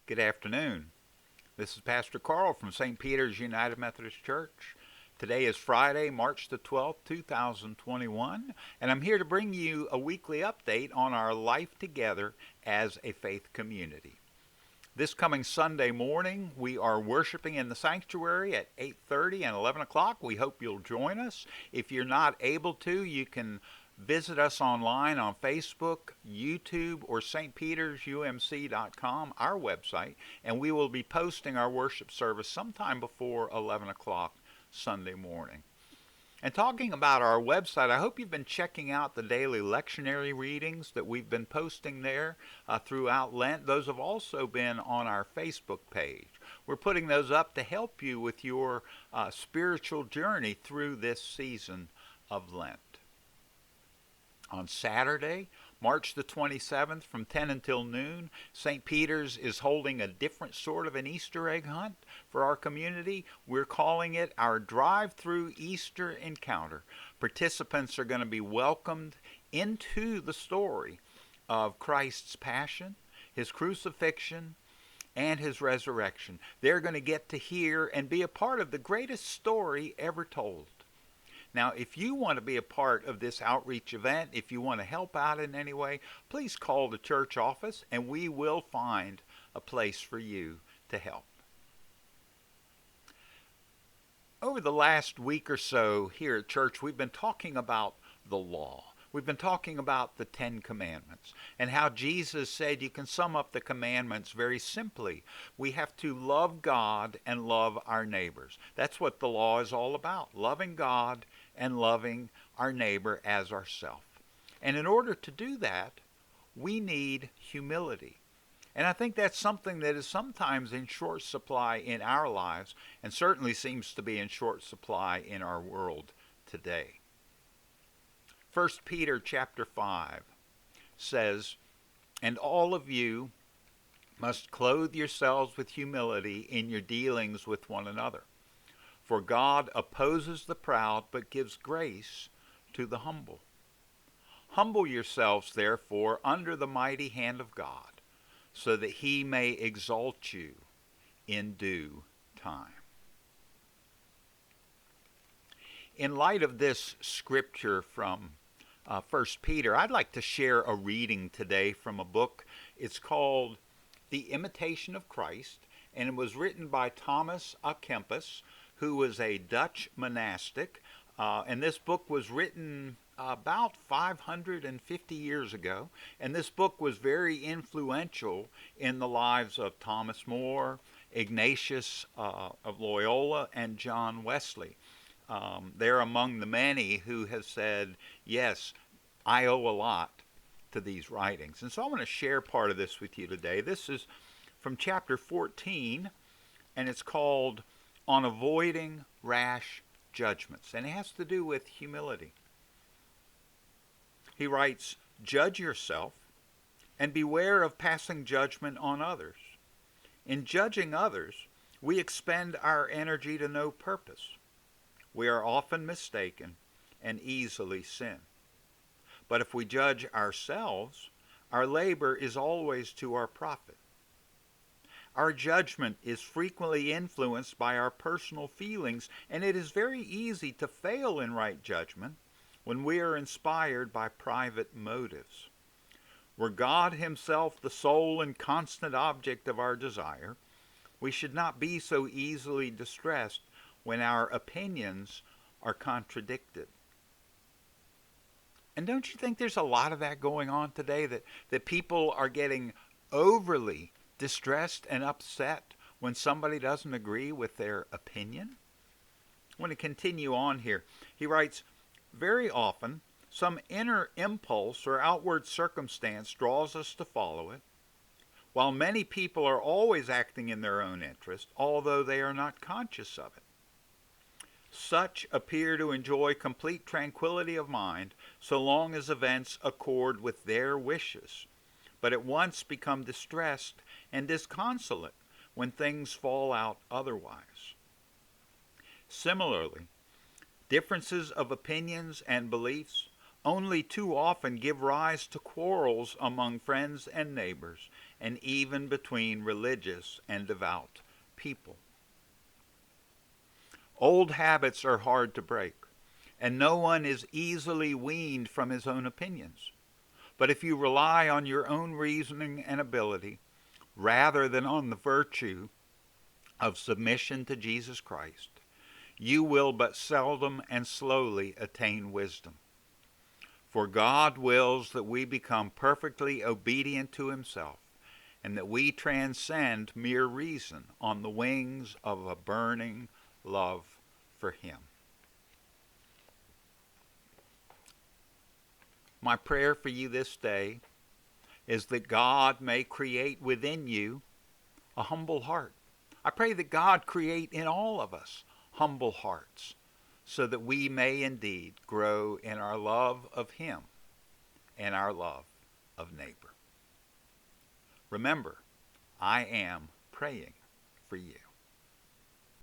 Good afternoon. This is Pastor Carl from St. Peter's United Methodist Church. Today is Friday, March the 12th, 2021, and I'm here to bring you a weekly update on our life together as a faith community. This coming Sunday morning, we are worshiping in the sanctuary at 8:30 and 11 o'clock. We hope you'll join us. If you're not able to, you can visit us online on Facebook, YouTube, or stpetersumc.com, our website, and we will be posting our worship service sometime before 11 o'clock Sunday morning. And talking about our website, I hope you've been checking out the daily lectionary readings that we've been posting there throughout Lent. Those have also been on our Facebook page. We're putting those up to help you with your spiritual journey through this season of Lent. On Saturday, March the 27th, from 10 until noon, St. Peter's is holding a different sort of an Easter egg hunt for our community. We're calling it our Drive-Thru Easter Encounter. Participants are going to be welcomed into the story of Christ's passion, his crucifixion, and his resurrection. They're going to get to hear and be a part of the greatest story ever told. Now, if you want to be a part of this outreach event, if you want to help out in any way, please call the church office and we will find a place for you to help. Over the last week or so here at church, we've been talking about the law. We've been talking about the 10 Commandments and how Jesus said you can sum up the commandments very simply. We have to love God and love our neighbors. That's what the law is all about, loving God and loving our neighbor as ourselves. And in order to do that, we need humility. And I think that's something that is sometimes in short supply in our lives and certainly seems to be in short supply in our world today. 1 Peter chapter 5 says, "And all of you must clothe yourselves with humility in your dealings with one another. For God opposes the proud, but gives grace to the humble. Humble yourselves, therefore, under the mighty hand of God, so that he may exalt you in due time." In light of this scripture from 1 Peter, I'd like to share a reading today from a book. It's called The Imitation of Christ, and it was written by Thomas à Kempis, who was a Dutch monastic. And this book was written about 550 years ago. And this book was very influential in the lives of Thomas More, Ignatius of Loyola, and John Wesley. They're among the many who have said, yes, I owe a lot to these writings. And so I want to share part of this with you today. This is from chapter 14, and it's called On Avoiding Rash Judgments. And it has to do with humility. He writes, "Judge yourself and beware of passing judgment on others. In judging others, we expend our energy to no purpose. We are often mistaken and easily sin. But if we judge ourselves, our labor is always to our profit. Our judgment is frequently influenced by our personal feelings, and it is very easy to fail in right judgment when we are inspired by private motives. Were God himself the sole and constant object of our desire, we should not be so easily distressed when our opinions are contradicted." And don't you think there's a lot of that going on today, that people are getting overly distressed and upset when somebody doesn't agree with their opinion? I want to continue on here. He writes, "Very often, some inner impulse or outward circumstance draws us to follow it, while many people are always acting in their own interest, although they are not conscious of it. Such appear to enjoy complete tranquility of mind so long as events accord with their wishes, but at once become distressed and disconsolate when things fall out otherwise. Similarly, differences of opinions and beliefs only too often give rise to quarrels among friends and neighbors, and even between religious and devout people. Old habits are hard to break, and no one is easily weaned from his own opinions. But if you rely on your own reasoning and ability, rather than on the virtue of submission to Jesus Christ, you will but seldom and slowly attain wisdom. For God wills that we become perfectly obedient to himself, and that we transcend mere reason on the wings of a burning love for him. My prayer for you this day is that God may create within you a humble heart. I pray that God create in all of us humble hearts, so that we may indeed grow in our love of him and our love of neighbor. Remember, I am praying for you.